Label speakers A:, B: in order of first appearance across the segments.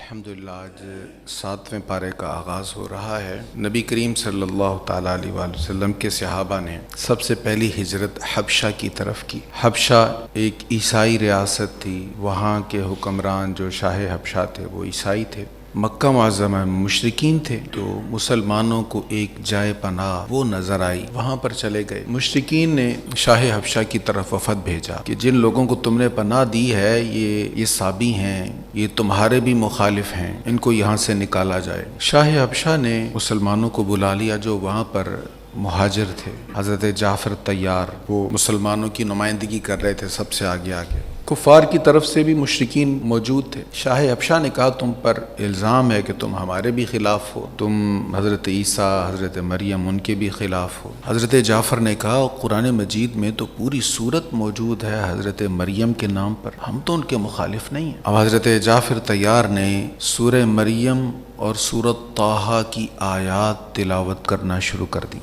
A: الحمدللہ آج 7ویں پارے کا آغاز ہو رہا ہے۔ نبی کریم صلی اللہ تعالیٰ علیہ وآلہ وسلم کے صحابہ نے سب سے پہلی ہجرت حبشہ کی طرف کی۔ حبشہ ایک عیسائی ریاست تھی، وہاں کے حکمران جو شاہ حبشہ تھے وہ عیسائی تھے۔ مکہ معظمہ میں مشرکین تھے، تو مسلمانوں کو ایک جائے پناہ وہ نظر آئی، وہاں پر چلے گئے۔ مشرکین نے شاہ حبشہ کی طرف وفد بھیجا کہ جن لوگوں کو تم نے پناہ دی ہے یہ صابی ہیں، یہ تمہارے بھی مخالف ہیں، ان کو یہاں سے نکالا جائے۔ شاہ حبشہ نے مسلمانوں کو بلا لیا جو وہاں پر مہاجر تھے۔ حضرت جعفر طیار وہ مسلمانوں کی نمائندگی کر رہے تھے، سب سے آگے آگے۔ کفار کی طرف سے بھی مشرکین موجود تھے۔ شاہ حبشہ نے کہا تم پر الزام ہے کہ تم ہمارے بھی خلاف ہو، تم حضرت عیسیٰ، حضرت مریم ان کے بھی خلاف ہو۔ حضرت جعفر نے کہا قرآن مجید میں تو پوری سورت موجود ہے حضرت مریم کے نام پر، ہم تو ان کے مخالف نہیں ہیں۔ اب حضرت جعفر طیار نے سورہ مریم اور سورۃ طٰہٰ کی آیات تلاوت کرنا شروع کر دی۔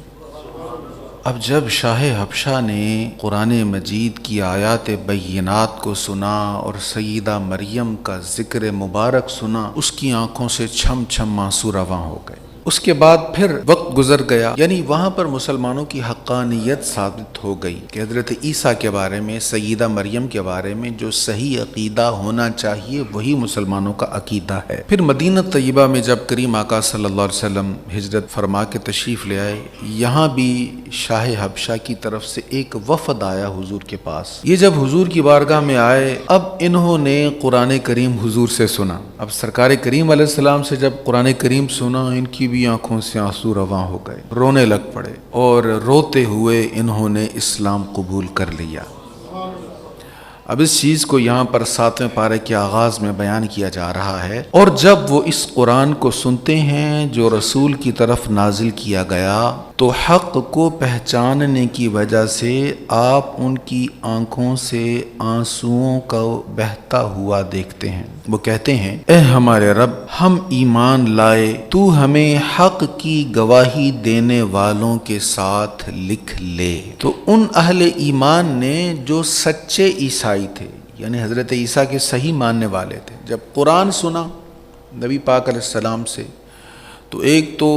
A: اب جب شاہ حبشہ نے قرآن مجید کی آیات بینات کو سنا اور سیدہ مریم کا ذکر مبارک سنا، اس کی آنکھوں سے چھم چھم آنسو رواں ہو گئے۔ اس کے بعد پھر وقت گزر گیا، یعنی وہاں پر مسلمانوں کی حقانیت ثابت ہو گئی کہ حضرت عیسیٰ کے بارے میں، سیدہ مریم کے بارے میں جو صحیح عقیدہ ہونا چاہیے وہی مسلمانوں کا عقیدہ ہے۔ پھر مدینہ طیبہ میں جب کریم آقا صلی اللہ علیہ وسلم ہجرت فرما کے تشریف لے آئے، یہاں بھی شاہ حبشہ کی طرف سے ایک وفد آیا حضور کے پاس۔ یہ جب حضور کی بارگاہ میں آئے، اب انہوں نے قرآن کریم حضور سے سنا۔ اب سرکار کریم علیہ السلام سے جب قرآن کریم سنا، ان کی بھی آنکھوں سے آنسو رواں ہو گئے، رونے لگ پڑے، اور روتے ہوئے انہوں نے اسلام قبول کر لیا۔ اب اس چیز کو یہاں پر 7ویں پارے کے آغاز میں بیان کیا جا رہا ہے۔ اور جب وہ اس قرآن کو سنتے ہیں جو رسول کی طرف نازل کیا گیا، تو حق کو پہچاننے کی وجہ سے آپ ان کی آنکھوں سے آنسوؤں کو بہتا ہوا دیکھتے ہیں۔ وہ کہتے ہیں اے ہمارے رب، ہم ایمان لائے، تو ہمیں حق کی گواہی دینے والوں کے ساتھ لکھ لے۔ تو ان اہل ایمان نے جو سچے عیسائی تھے، یعنی حضرت عیسیٰ کے صحیح ماننے والے تھے، جب قرآن سنا نبی پاک علیہ السلام سے، تو ایک تو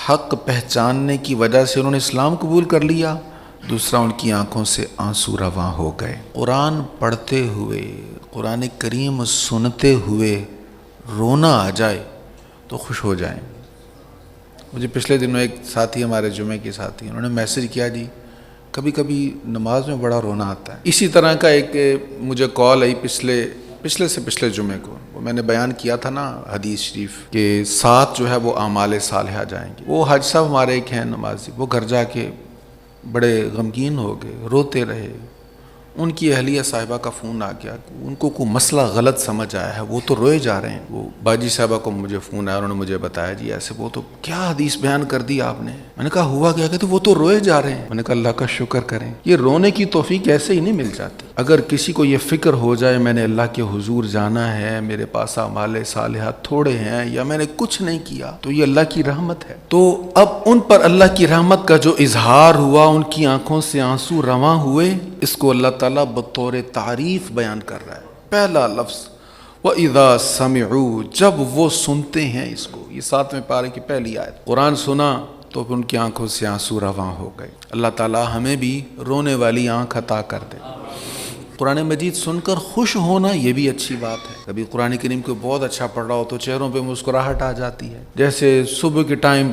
A: حق پہچاننے کی وجہ سے انہوں نے اسلام قبول کر لیا، دوسرا ان کی آنکھوں سے آنسو رواں ہو گئے۔ قرآن پڑھتے ہوئے، قرآن کریم سنتے ہوئے رونا آ جائے تو خوش ہو جائیں۔ مجھے پچھلے دنوں ایک ساتھی، ہمارے جمعے کے ساتھی، انہوں نے میسج کیا جی کبھی کبھی نماز میں بڑا رونا آتا ہے۔ اسی طرح کا ایک مجھے کال آئی پچھلے جمعے کو، وہ میں نے بیان کیا تھا نا حدیث شریف کہ 7 جو ہے وہ اعمال صالحہ جائیں گے۔ وہ حاج صاحب ہمارے ایک ہیں نمازی، وہ گھر جا کے بڑے غمگین ہو گئے، روتے رہے۔ ان کی اہلیہ صاحبہ کا فون آ گیا، ان کو کوئی مسئلہ غلط سمجھ آیا ہے، وہ تو روئے جا رہے ہیں۔ وہ باجی صاحبہ کو مجھے فون آیا، انہوں نے مجھے بتایا جی ایسے، وہ تو کیا حدیث بیان کر دی آپ نے؟ میں نے کہا ہوا کیا؟ کہتے وہ تو روئے جا رہے ہیں۔ میں نے کہا اللہ کا شکر کریں، یہ رونے کی توفیق ایسے ہی نہیں مل جاتی۔ اگر کسی کو یہ فکر ہو جائے میں نے اللہ کے حضور جانا ہے، میرے پاس اعمال صالحہ تھوڑے ہیں یا میں نے کچھ نہیں کیا، تو یہ اللہ کی رحمت ہے۔ تو اب ان پر اللہ کی رحمت کا جو اظہار ہوا، ان کی آنکھوں سے آنسو رواں ہوئے، اس کو اللہ تعالیٰ بطور تعریف بیان کر رہا ہے۔ پہلا لفظ وَإِذَا سَمِعُوا، جب وہ سنتے ہیں اس کو، یہ 7ویں پارے کی پہلی آیت، قرآن سنا تو ان کی آنکھوں سے آنسو رواں ہو گئے۔ اللہ تعالیٰ ہمیں بھی رونے والی آنکھ عطا کر دے۔ قرآن مجید سن کر خوش ہونا یہ بھی اچھی بات ہے۔ کبھی قرآن کریم کو بہت اچھا پڑھ رہا ہو تو چہروں پہ مسکراہٹ آ جاتی ہے، جیسے صبح کے ٹائم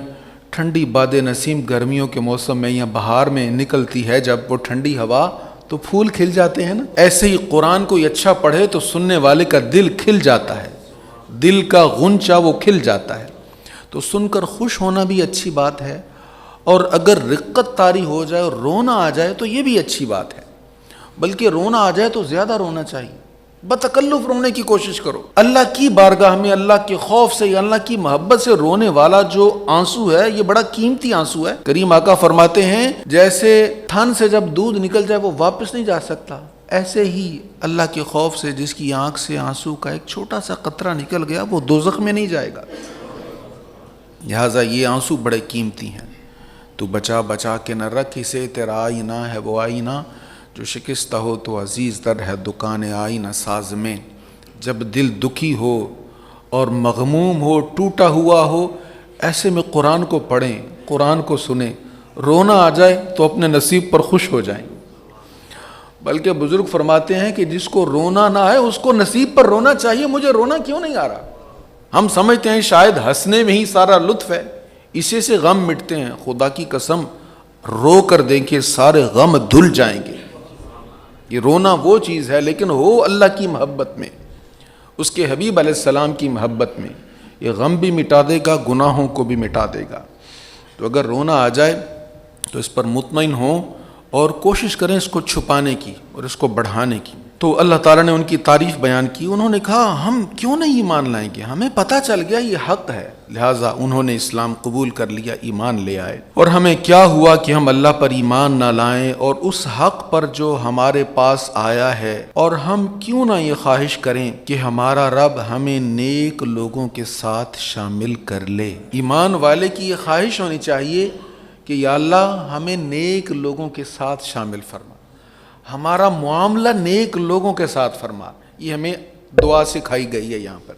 A: ٹھنڈی باد نسیم گرمیوں کے موسم میں یا بہار میں نکلتی ہے، جب وہ ٹھنڈی ہوا تو پھول کھل جاتے ہیں نا، ایسے ہی قرآن کوئی اچھا پڑھے تو سننے والے کا دل کھل جاتا ہے، دل کا غنچہ وہ کھل جاتا ہے۔ تو سن کر خوش ہونا بھی اچھی بات ہے، اور اگر رقت طاری ہو جائے اور رونا آ جائے تو یہ بھی اچھی بات ہے، بلکہ رونا آ جائے تو زیادہ رونا چاہیے، بتکلف رونے کی کوشش کرو۔ اللہ کی بارگاہ میں اللہ کے خوف سے یا اللہ کی محبت سے رونے والا جو آنسو ہے یہ بڑا قیمتی آنسو ہے۔ کریم آقا فرماتے ہیں جیسے تھن سے جب دودھ نکل جائے وہ واپس نہیں جا سکتا، ایسے ہی اللہ کے خوف سے جس کی آنکھ سے آنسو کا ایک چھوٹا سا قطرہ نکل گیا وہ دوزخ میں نہیں جائے گا۔ لہٰذا یہ آنسو بڑے قیمتی ہیں۔ تو بچا بچا کے نہ رکھ اسے، تیرا آئینہ ہے وہ آئینہ جو شکستہ ہو تو عزیز در ہے دکان آئینہ ساز میں۔ جب دل دکھی ہو اور مغموم ہو، ٹوٹا ہوا ہو، ایسے میں قرآن کو پڑھیں، قرآن کو سنیں، رونا آ جائے تو اپنے نصیب پر خوش ہو جائیں۔ بلکہ بزرگ فرماتے ہیں کہ جس کو رونا نہ آئے اس کو نصیب پر رونا چاہیے، مجھے رونا کیوں نہیں آ رہا؟ ہم سمجھتے ہیں شاید ہنسنے میں ہی سارا لطف ہے، اسی سے غم مٹتے ہیں۔ خدا کی قسم رو کر دیکھیں سارے غم دھل جائیں گے۔ یہ رونا وہ چیز ہے لیکن ہو اللہ کی محبت میں، اس کے حبیب علیہ السلام کی محبت میں، یہ غم بھی مٹا دے گا، گناہوں کو بھی مٹا دے گا۔ تو اگر رونا آ جائے تو اس پر مطمئن ہوں اور کوشش کریں اس کو چھپانے کی اور اس کو بڑھانے کی۔ تو اللہ تعالیٰ نے ان کی تعریف بیان کی، انہوں نے کہا ہم کیوں نہیں ایمان لائیں گے، ہمیں پتہ چل گیا یہ حق ہے، لہٰذا انہوں نے اسلام قبول کر لیا، ایمان لے آئے۔ اور ہمیں کیا ہوا کہ ہم اللہ پر ایمان نہ لائیں اور اس حق پر جو ہمارے پاس آیا ہے، اور ہم کیوں نہ یہ خواہش کریں کہ ہمارا رب ہمیں نیک لوگوں کے ساتھ شامل کر لے۔ ایمان والے کی یہ خواہش ہونی چاہیے کہ یا اللہ ہمیں نیک لوگوں کے ساتھ شامل فرما، ہمارا معاملہ نیک لوگوں کے ساتھ فرما۔ یہ ہمیں دعا سکھائی گئی ہے یہاں پر۔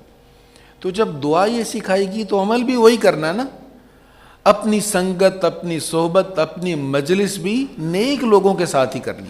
A: تو جب دعا یہ سکھائی گی تو عمل بھی وہی کرنا ہے نا، اپنی سنگت، اپنی صحبت، اپنی مجلس بھی نیک لوگوں کے ساتھ ہی کرنی،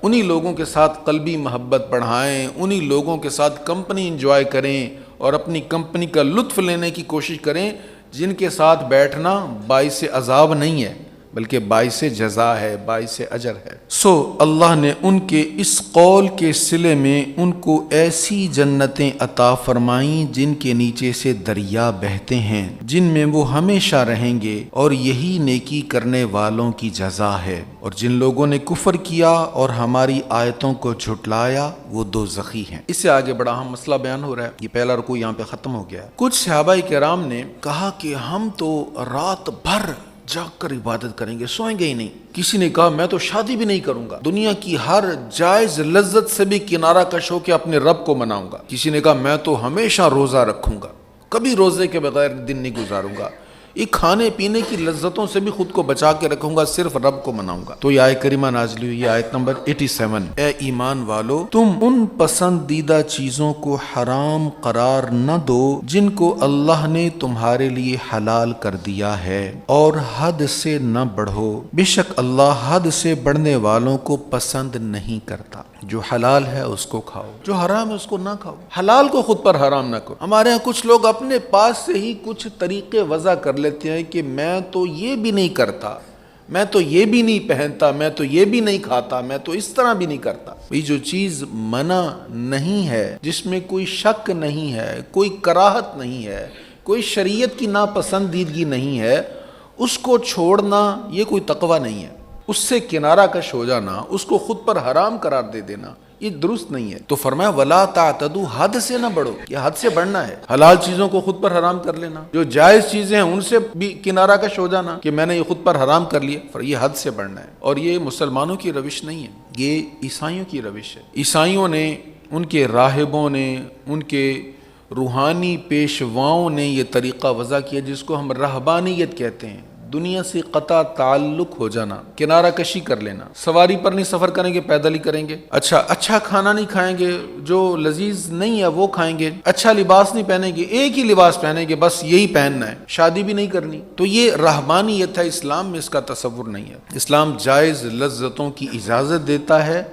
A: انہی لوگوں کے ساتھ قلبی محبت بڑھائیں، انہی لوگوں کے ساتھ کمپنی انجوائے کریں اور اپنی کمپنی کا لطف لینے کی کوشش کریں، جن کے ساتھ بیٹھنا باعث عذاب نہیں ہے بلکہ باعث جزا ہے، باعث اجر ہے۔ سو اللہ نے ان کے اس قول کے صلے میں ان کو ایسی جنتیں عطا فرمائیں جن کے نیچے سے دریا بہتے ہیں، جن میں وہ ہمیشہ رہیں گے، اور یہی نیکی کرنے والوں کی جزا ہے۔ اور جن لوگوں نے کفر کیا اور ہماری آیتوں کو جھٹلایا وہ دوزخی ہیں۔ اس سے آگے بڑا اہم مسئلہ بیان ہو رہا ہے، یہ پہلا رکوع یہاں پہ ختم ہو گیا ہے۔ کچھ صحابہ کرام نے کہا کہ ہم تو رات بھر جاگ کر عبادت کریں گے، سوئیں گے ہی نہیں۔ کسی نے کہا میں تو شادی بھی نہیں کروں گا، دنیا کی ہر جائز لذت سے بھی کنارہ کش ہو کے اپنے رب کو مناؤں گا۔ کسی نے کہا میں تو ہمیشہ روزہ رکھوں گا، کبھی روزے کے بغیر دن نہیں گزاروں گا، یہ کھانے پینے کی لذتوں سے بھی خود کو بچا کے رکھوں گا، صرف رب کو مناؤں گا۔ تو یہ آیت کریمہ نازل ہوئی، یہ آیت نمبر 87۔ اے ایمان والو، تم ان پسندیدہ چیزوں کو حرام قرار نہ دو جن کو اللہ نے تمہارے لیے حلال کر دیا ہے، اور حد سے نہ بڑھو، بے شک اللہ حد سے بڑھنے والوں کو پسند نہیں کرتا۔ جو حلال ہے اس کو کھاؤ، جو حرام ہے اس کو نہ کھاؤ، حلال کو خود پر حرام نہ کرو۔ ہمارے ہاں کچھ لوگ اپنے پاس سے ہی کچھ طریقے وضع کر لیتے ہیں کہ میں تو یہ بھی نہیں کرتا، میں تو یہ بھی نہیں پہنتا، میں تو یہ بھی نہیں کھاتا، میں تو اس طرح بھی نہیں کرتا۔ یہ جو چیز منع نہیں ہے، جس میں کوئی شک نہیں ہے، کوئی کراہت نہیں ہے، کوئی شریعت کی ناپسندیدگی نہیں ہے، اس کو چھوڑنا یہ کوئی تقوی نہیں ہے۔ اس سے کنارہ کش ہو جانا، اس کو خود پر حرام قرار دے دینا، یہ درست نہیں ہے۔ تو فرمایا وَلَا تَعْتَدُوا، حد سے نہ بڑھو، یہ حد سے بڑھنا ہے۔ حلال چیزوں کو خود پر حرام کر لینا، جو جائز چیزیں ہیں ان سے بھی کنارہ کش ہو جانا کہ میں نے یہ خود پر حرام کر لیا، یہ حد سے بڑھنا ہے۔ اور یہ مسلمانوں کی روش نہیں ہے، یہ عیسائیوں کی روش ہے۔ عیسائیوں نے، ان کے راہبوں نے، ان کے روحانی پیشواؤں نے یہ طریقہ وضع کیا جس کو ہم رہبانیت کہتے ہیں، دنیا سے قطع تعلق ہو جانا، کنارہ کشی کر لینا، سواری پر نہیں سفر کریں گے، پیدل ہی کریں گے، اچھا کھانا نہیں کھائیں گے، جو لذیذ نہیں ہے وہ کھائیں گے، اچھا لباس نہیں پہنیں گے، ایک ہی لباس پہنیں گے، بس یہی پہننا ہے، شادی بھی نہیں کرنی۔ تو یہ رہبانیت ہے، اسلام میں اس کا تصور نہیں ہے۔ اسلام جائز لذتوں کی اجازت دیتا ہے،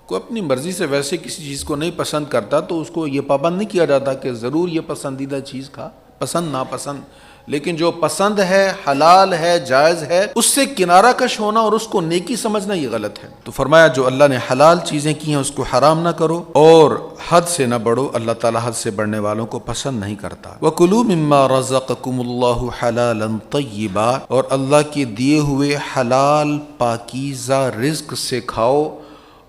A: کوئی اپنی مرضی سے ویسے کسی چیز کو نہیں پسند کرتا تو اس کو یہ پابند نہیں کیا جاتا کہ ضرور یہ پسندیدہ چیز کھا، پسند ناپسند، لیکن جو پسند ہے، حلال ہے، جائز ہے، اس سے کنارہ کش ہونا اور اس کو نیکی سمجھنا یہ غلط ہے۔ تو فرمایا جو اللہ نے حلال چیزیں کی ہیں اس کو حرام نہ کرو اور حد سے نہ بڑھو، اللہ تعالیٰ حد سے بڑھنے والوں کو پسند نہیں کرتا۔ وَكُلُوا مِمَّا رَزَقَكُمُ اللَّهُ حَلَالًا طَيِّبًا، اور اللہ کے دیے ہوئے حلال پاکیزہ رزق سے کھاؤ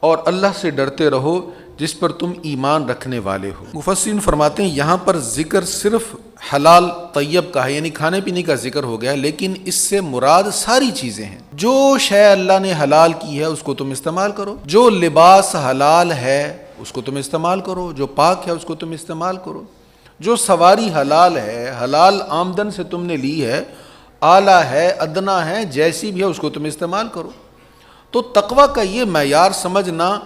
A: اور اللہ سے ڈرتے رہو جس پر تم ایمان رکھنے والے ہو۔ مفسرین فرماتے ہیں یہاں پر ذکر صرف حلال طیب کا ہے، یعنی کھانے پینے کا ذکر ہو گیا، لیکن اس سے مراد ساری چیزیں ہیں۔ جو شے اللہ نے حلال کی ہے اس کو تم استعمال کرو، جو لباس حلال ہے اس کو تم استعمال کرو، جو پاک ہے اس کو تم استعمال کرو، جو سواری حلال ہے، حلال آمدن سے تم نے لی ہے، اعلیٰ ہے، ادنا ہے، جیسی بھی ہے اس کو تم استعمال کرو۔ تو تقویٰ کا یہ معیار سمجھنا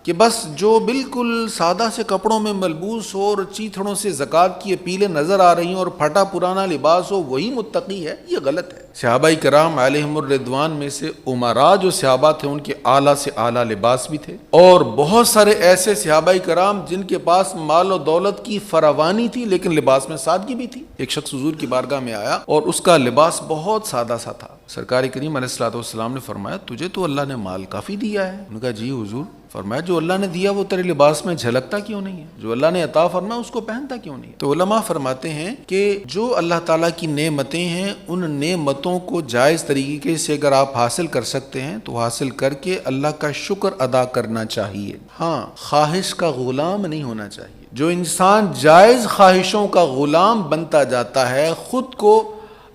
A: کہ بس جو بالکل سادہ سے کپڑوں میں ملبوس ہو اور چیتھڑوں سے زکوٰۃ کی اپیلیں نظر آ رہی ہیں اور پھٹا پرانا لباس ہو وہی متقی ہے، یہ غلط ہے۔ صحابہ کرام علیہم الرضوان میں سے امراء جو صحابہ تھے ان کے اعلیٰ سے اعلیٰ لباس بھی تھے، اور بہت سارے ایسے صحابہ کرام جن کے پاس مال و دولت کی فراوانی تھی لیکن لباس میں سادگی بھی تھی۔ ایک شخص حضور کی بارگاہ میں آیا اور اس کا لباس بہت سادہ سا تھا۔ سرکار کریم علیہ الصلوۃ والسلام نے فرمایا تجھے تو اللہ نے مال کافی دیا ہے۔ انہوں نے کہا جی حضور۔ فرمایا جو اللہ نے دیا وہ تیرے لباس میں جھلکتا کیوں نہیں ہے؟ جو اللہ نے عطا فرمایا اس کو پہنتا کیوں نہیں ہے؟ تو علماء فرماتے ہیں کہ جو اللہ تعالیٰ کی نعمتیں ہیں ان نعمتوں کو جائز طریقے سے اگر آپ حاصل کر سکتے ہیں تو حاصل کر کے اللہ کا شکر ادا کرنا چاہیے۔ ہاں، خواہش کا غلام نہیں ہونا چاہیے۔ جو انسان جائز خواہشوں کا غلام بنتا جاتا ہے، خود کو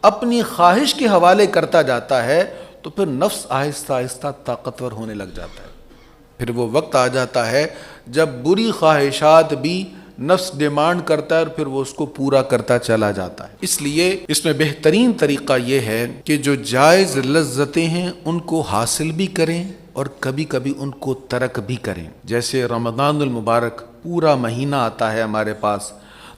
A: اپنی خواہش کے حوالے کرتا جاتا ہے، تو پھر نفس آہستہ آہستہ طاقتور ہونے لگ جاتا ہے۔ پھر وہ وقت آ جاتا ہے جب بری خواہشات بھی نفس ڈیمانڈ کرتا ہے اور پھر وہ اس کو پورا کرتا چلا جاتا ہے۔ اس لیے اس میں بہترین طریقہ یہ ہے کہ جو جائز لذتیں ہیں ان کو حاصل بھی کریں اور کبھی کبھی ان کو ترک بھی کریں۔ جیسے رمضان المبارک پورا مہینہ آتا ہے ہمارے پاس،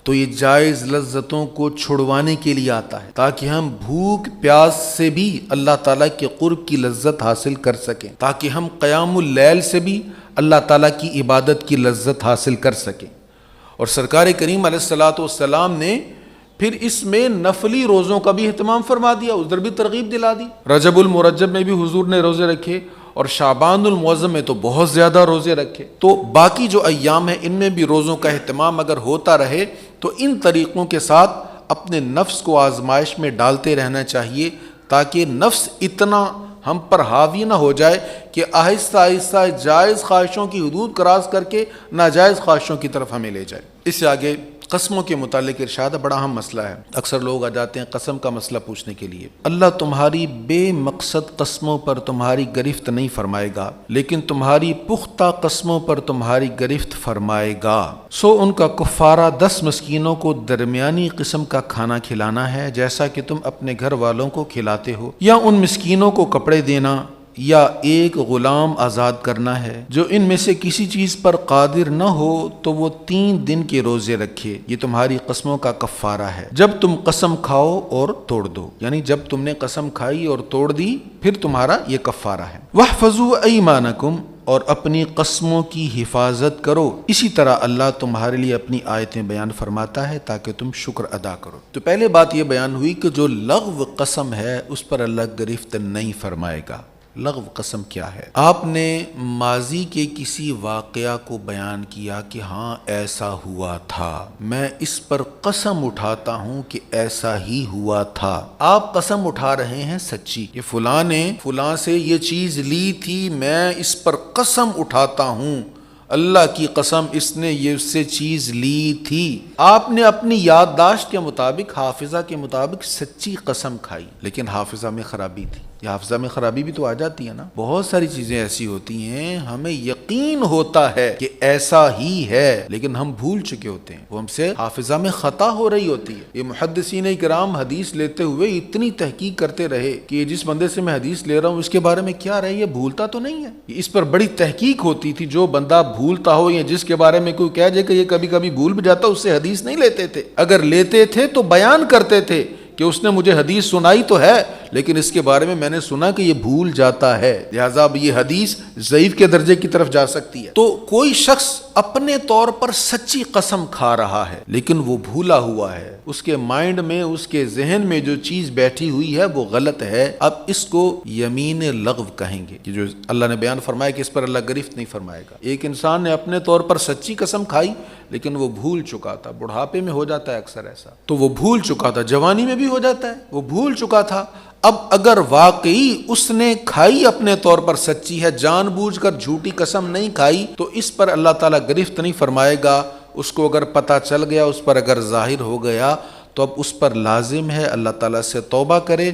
A: تو یہ جائز لذتوں کو چھڑوانے کے لیے آتا ہے تاکہ ہم بھوک پیاس سے بھی اللہ تعالیٰ کے قرب کی لذت حاصل کر سکیں، تاکہ ہم قیام اللیل سے بھی اللہ تعالیٰ کی عبادت کی لذت حاصل کر سکیں۔ اور سرکار کریم علیہ الصلوۃ والسلام نے پھر اس میں نفلی روزوں کا بھی اہتمام فرما دیا، ادھر بھی ترغیب دلا دی۔ رجب المرجب میں بھی حضور نے روزے رکھے اور شعبان المعظم میں تو بہت زیادہ روزے رکھے۔ تو باقی جو ایام ہیں ان میں بھی روزوں کا اہتمام اگر ہوتا رہے تو ان طریقوں کے ساتھ اپنے نفس کو آزمائش میں ڈالتے رہنا چاہیے، تاکہ نفس اتنا ہم پر حاوی نہ ہو جائے کہ آہستہ آہستہ جائز خواہشوں کی حدود کراس کر کے ناجائز خواہشوں کی طرف ہمیں لے جائے۔ اس سے آگے قسموں کے متعلق ارشاد بڑا اہم مسئلہ ہے۔ اکثر لوگ آ جاتے ہیں قسم کا مسئلہ پوچھنے کے لیے۔ اللہ تمہاری بے مقصد قسموں پر تمہاری گرفت نہیں فرمائے گا، لیکن تمہاری پختہ قسموں پر تمہاری گرفت فرمائے گا۔ سو ان کا کفارہ 10 مسکینوں کو درمیانی قسم کا کھانا کھلانا ہے، جیسا کہ تم اپنے گھر والوں کو کھلاتے ہو، یا ان مسکینوں کو کپڑے دینا، یا ایک غلام آزاد کرنا ہے۔ جو ان میں سے کسی چیز پر قادر نہ ہو تو وہ 3 دن کے روزے رکھے، یہ تمہاری قسموں کا کفارہ ہے۔ جب تم قسم کھاؤ اور توڑ دو، یعنی جب تم نے قسم کھائی اور توڑ دی پھر تمہارا یہ کفارہ ہے۔ وَاحْفَظُوا أَيْمَانَكُمْ، اور اپنی قسموں کی حفاظت کرو۔ اسی طرح اللہ تمہارے لیے اپنی آیتیں بیان فرماتا ہے تاکہ تم شکر ادا کرو۔ تو پہلے بات یہ بیان ہوئی کہ جو لغو قسم ہے اس پر اللہ گرفت نہیں فرمائے گا۔ لغو قسم کیا ہے؟ آپ نے ماضی کے کسی واقعہ کو بیان کیا کہ ہاں ایسا ہوا تھا، میں اس پر قسم اٹھاتا ہوں کہ ایسا ہی ہوا تھا۔ آپ قسم اٹھا رہے ہیں سچی کہ فلاں نے فلاں سے یہ چیز لی تھی، میں اس پر قسم اٹھاتا ہوں، اللہ کی قسم اس نے یہ اس سے چیز لی تھی۔ آپ نے اپنی یادداشت کے مطابق، حافظہ کے مطابق سچی قسم کھائی، لیکن حافظہ میں خرابی تھی۔ یہ حافظہ میں خرابی بھی تو آ جاتی ہے نا۔ بہت ساری چیزیں ایسی ہوتی ہیں ہمیں یقین ہوتا ہے کہ ایسا ہی ہے لیکن ہم بھول چکے ہوتے ہیں، وہ ہم سے حافظہ میں خطا ہو رہی ہوتی ہے۔ یہ محدثین کرام حدیث لیتے ہوئے اتنی تحقیق کرتے رہے کہ یہ جس بندے سے میں حدیث لے رہا ہوں اس کے بارے میں کیا رہے، یہ بھولتا تو نہیں ہے۔ اس پر بڑی تحقیق ہوتی تھی۔ جو بندہ بھولتا ہو یا جس کے بارے میں کوئی کہہ جائے کہ یہ کبھی کبھی بھول بھی جاتا، اس سے حدیث نہیں لیتے تھے۔ اگر لیتے تھے تو بیان کرتے تھے کہ اس نے مجھے حدیث سنائی تو ہے لیکن اس کے بارے میں نے سنا کہ یہ بھول جاتا ہے، لہذا اب یہ حدیث ضعیف کے درجے کی طرف جا سکتی ہے۔ تو کوئی شخص اپنے طور پر سچی قسم کھا رہا ہے لیکن وہ بھولا ہوا ہے، اس کے مائنڈ میں، اس کے ذہن میں جو چیز بیٹھی ہوئی ہے وہ غلط ہے، اب اس کو یمین لغو کہیں گے کہ جو اللہ نے بیان فرمایا کہ اس پر اللہ گرفت نہیں فرمائے گا۔ ایک انسان نے اپنے طور پر سچی قسم کھائی لیکن وہ بھول چکا تھا، بڑھاپے میں ہو جاتا ہے اکثر ایسا، تو وہ بھول چکا تھا، جوانی میں بھی ہو جاتا ہے، وہ بھول چکا تھا۔ اب اگر واقعی اس نے کھائی اپنے طور پر سچی ہے، جان بوجھ کر جھوٹی قسم نہیں کھائی، تو اس پر اللہ تعالیٰ گرفت نہیں فرمائے گا۔ اس کو اگر پتہ چل گیا، اس پر اگر ظاہر ہو گیا تو اب اس پر لازم ہے اللہ تعالیٰ سے توبہ کرے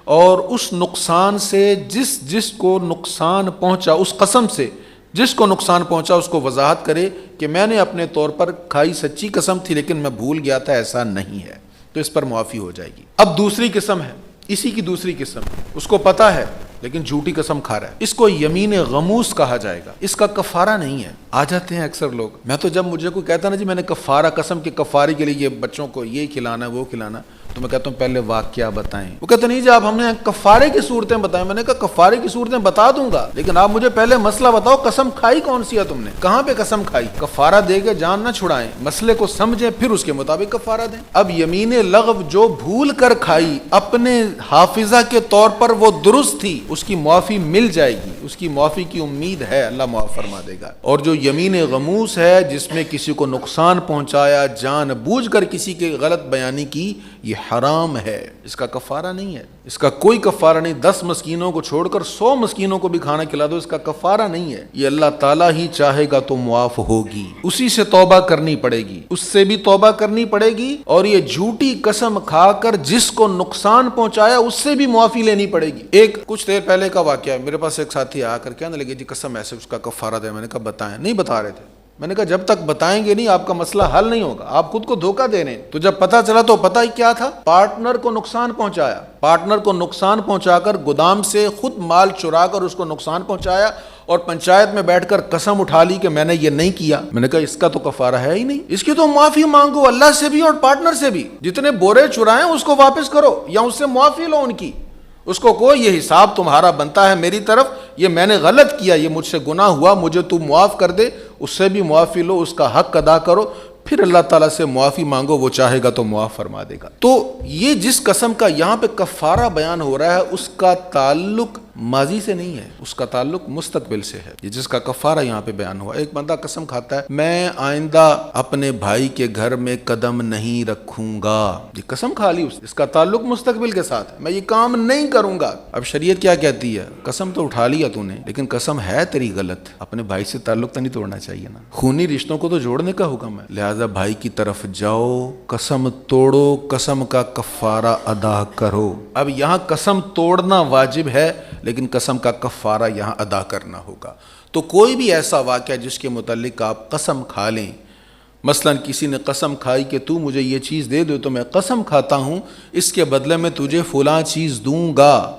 A: اور اس نقصان سے جس کو نقصان پہنچا، اس قسم سے جس کو نقصان پہنچا اس کو وضاحت کرے کہ میں نے اپنے طور پر کھائی سچی قسم تھی لیکن میں بھول گیا تھا، ایسا نہیں ہے، تو اس پر معافی ہو جائے گی۔ اب دوسری قسم ہے، اسی کی دوسری قسم، اس کو پتا ہے لیکن جھوٹی قسم کھا رہا ہے، اس کو یمین غموس کہا جائے گا، اس کا کفارہ نہیں ہے۔ آ جاتے ہیں اکثر لوگ، میں تو جب مجھے کوئی کہتا نا جی میں نے کفارہ قسم کے کفارے کے لیے یہ بچوں کو یہ کھلانا ہے وہ کھلانا، تو میں کہتا ہوں پہلے واقعہ بتائیں۔ وہ کہتے نہیں جی آپ ہم نے کفارے کی صورتیں بتائیں۔ میں نے کہا کفارے کی صورتیں بتا دوں گا، لیکن آپ مجھے پہلے مسئلہ بتاؤ، قسم کھائی کون سی ہے تم نے، کہاں پہ قسم کھائی؟ کفارہ دے کے جان نہ چھڑائیں، مسئلے کو سمجھیں پھر اس کے مطابق کفارہ دیں۔ اب یمین لغو جو بھول کر کھائی اپنے حافظہ کے طور پر وہ درست تھی، اس کی معافی مل جائے گی، اس کی معافی کی امید ہے، اللہ معاف فرما دے گا۔ اور جو یمین غموس ہے جس میں کسی کو نقصان پہنچایا، جان بوجھ کر کسی کے غلط بیانی کی، یہ حرام ہے، اس کا کفارہ نہیں ہے، اس کا کوئی کفارہ نہیں۔ 10 مسکینوں کو چھوڑ کر 100 مسکینوں کو بھی کھانا کھلا دو، اس کا کفارہ نہیں ہے، یہ اللہ تعالیٰ ہی چاہے گا تو معاف ہوگی، اسی سے توبہ کرنی پڑے گی، اس سے بھی توبہ کرنی پڑے گی، اور یہ جھوٹی قسم کھا کر جس کو نقصان پہنچایا اس سے بھی معافی لینی پڑے گی۔ ایک کچھ دیر پہلے کا واقعہ ہے، میرے پاس ایک ساتھی آ کر کہنے لگے جی قسم ایسے اس کا کفارہ دے، میں نے کہا بتائیں، نہیں بتا رہے تھے، میں نے کہا جب تک بتائیں گے نہیں آپ کا مسئلہ حل نہیں ہوگا، آپ خود کو دھوکہ دے رہے ہیں۔ تو جب پتہ چلا تو پتہ ہی کیا تھا، پارٹنر کو نقصان پہنچایا، پارٹنر کو نقصان پہنچا کر گودام سے خود مال چرا کر اس کو نقصان پہنچایا، اور پنچایت میں بیٹھ کر قسم اٹھا لی کہ میں نے یہ نہیں کیا۔ میں نے کہا اس کا تو کفارہ ہے ہی نہیں، اس کی تو معافی مانگو اللہ سے بھی اور پارٹنر سے بھی، جتنے بورے چرائیں اس کو واپس کرو یا اس سے معافی لو ان کی، اس کو کوئی یہ حساب تمہارا بنتا ہے میری طرف، یہ میں نے غلط کیا، یہ مجھ سے گناہ ہوا، مجھے تو معاف کر دے، اس سے بھی معافی لو، اس کا حق ادا کرو، پھر اللہ تعالیٰ سے معافی مانگو، وہ چاہے گا تو معاف فرما دے گا۔ تو یہ جس قسم کا یہاں پہ کفارہ بیان ہو رہا ہے اس کا تعلق ماضی سے نہیں ہے، اس کا تعلق مستقبل سے ہے، یہ جس کا کفارہ یہاں پہ بیان ہوا۔ ایک بندہ قسم کھاتا ہے میں آئندہ اپنے بھائی کے گھر میں قدم نہیں رکھوں گا، یہ قسم کھا لی، اس کا تعلق مستقبل کے ساتھ ہے، میں یہ کام نہیں کروں گا۔ اب شریعت کیا کہتی ہے، قسم تو اٹھا لیا تو نے، لیکن قسم ہے تیری غلط، اپنے بھائی سے تعلق تو نہیں توڑنا چاہیے نا، خونی رشتوں کو تو جوڑنے کا حکم ہے، لہٰذا بھائی کی طرف جاؤ، قسم توڑو، قسم کا کفارہ ادا کرو۔ اب یہاں قسم توڑنا واجب ہے لیکن قسم کا کفارہ یہاں ادا کرنا ہوگا۔ تو کوئی بھی ایسا واقعہ جس کے متعلق آپ قسم کھا لیں، مثلا کسی نے قسم کھائی کہ تو مجھے یہ چیز دے دو، تو میں قسم کھاتا ہوں اس کے بدلے میں تجھے فلاں چیز دوں گا،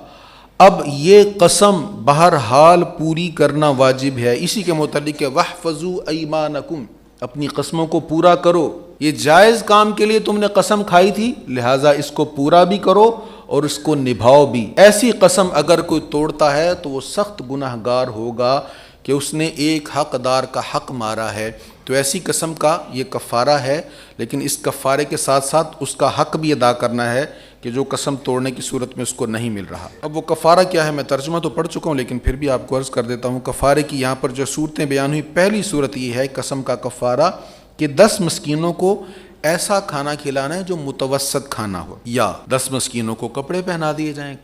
A: اب یہ قسم بہرحال پوری کرنا واجب ہے۔ اسی کے متعلق کہ وَاحْفَظُوا أَيْمَانَكُمْ، اپنی قسموں کو پورا کرو، یہ جائز کام کے لیے تم نے قسم کھائی تھی، لہٰذا اس کو پورا بھی کرو اور اس کو نبھاؤ بھی۔ ایسی قسم اگر کوئی توڑتا ہے تو وہ سخت گناہ گار ہوگا کہ اس نے ایک حقدار کا حق مارا ہے، تو ایسی قسم کا یہ کفارہ ہے، لیکن اس کفارے کے ساتھ ساتھ اس کا حق بھی ادا کرنا ہے کہ جو قسم توڑنے کی صورت میں اس کو نہیں مل رہا۔ اب وہ کفارہ کیا ہے، میں ترجمہ تو پڑھ چکا ہوں لیکن پھر بھی آپ کو عرض کر دیتا ہوں۔ کفارے کی یہاں پر جو صورتیں بیان ہوئی، پہلی صورت یہ ہے قسم کا کفارہ کہ 10 مسکینوں کو ایسا کھانا کھلانا ہے جو متوسط کھانا ہو، یا 10 مسکینوں کو کپڑے پہنا دیے جائیں۔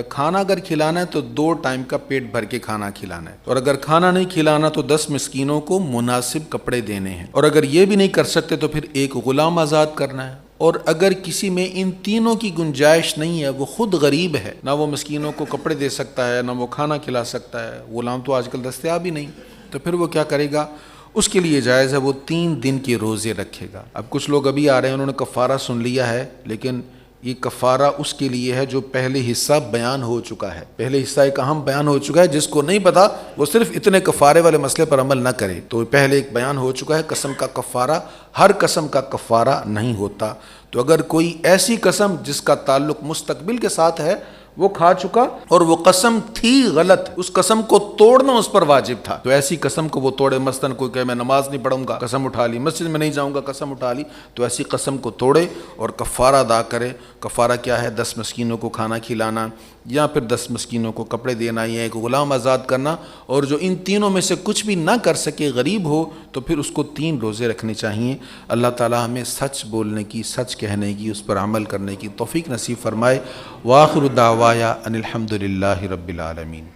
A: کھانا اگر کھلانا ہے تو 2 ٹائم کا پیٹ بھر کے کھانا کھلانا ہے، اور اگر کھانا نہیں کھلانا تو 10 مسکینوں کو مناسب کپڑے دینے ہیں، اور اگر یہ بھی نہیں کر سکتے تو پھر ایک غلام آزاد کرنا ہے، اور اگر کسی میں ان تینوں کی گنجائش نہیں ہے، وہ خود غریب ہے، نہ وہ مسکینوں کو کپڑے دے سکتا ہے، نہ وہ کھانا کھلا سکتا ہے، غلام تو آج کل دستیاب ہی نہیں، تو پھر وہ کیا کرے گا؟ اس کے لیے جائز ہے وہ 3 دن کے روزے رکھے گا۔ اب کچھ لوگ ابھی آ رہے ہیں، انہوں نے کفارہ سن لیا ہے، لیکن یہ کفارہ اس کے لیے ہے جو پہلے حصہ بیان ہو چکا ہے، پہلے حصہ ایک اہم بیان ہو چکا ہے، جس کو نہیں پتا وہ صرف اتنے کفارے والے مسئلے پر عمل نہ کرے۔ تو پہلے ایک بیان ہو چکا ہے قسم کا کفارہ، ہر قسم کا کفارہ نہیں ہوتا۔ تو اگر کوئی ایسی قسم جس کا تعلق مستقبل کے ساتھ ہے وہ کھا چکا اور وہ قسم تھی غلط، اس قسم کو توڑنا اس پر واجب تھا، تو ایسی قسم کو وہ توڑے۔ مثلاً کوئی کہے میں نماز نہیں پڑھوں گا، قسم اٹھا لی، مسجد میں نہیں جاؤں گا، قسم اٹھا لی، تو ایسی قسم کو توڑے اور کفارہ ادا کرے۔ کفارہ کیا ہے؟ 10 مسکینوں کو کھانا کھلانا، یا پھر 10 مسکینوں کو کپڑے دینا، یا ایک غلام آزاد کرنا، اور جو ان تینوں میں سے کچھ بھی نہ کر سکے، غریب ہو، تو پھر اس کو 3 روزے رکھنے چاہیے۔ اللہ تعالی ہمیں سچ بولنے کی، سچ کہنے کی، اس پر عمل کرنے کی توفیق نصیب فرمائے۔ وآخر دعوایا ان الحمد للہ رب العالمین۔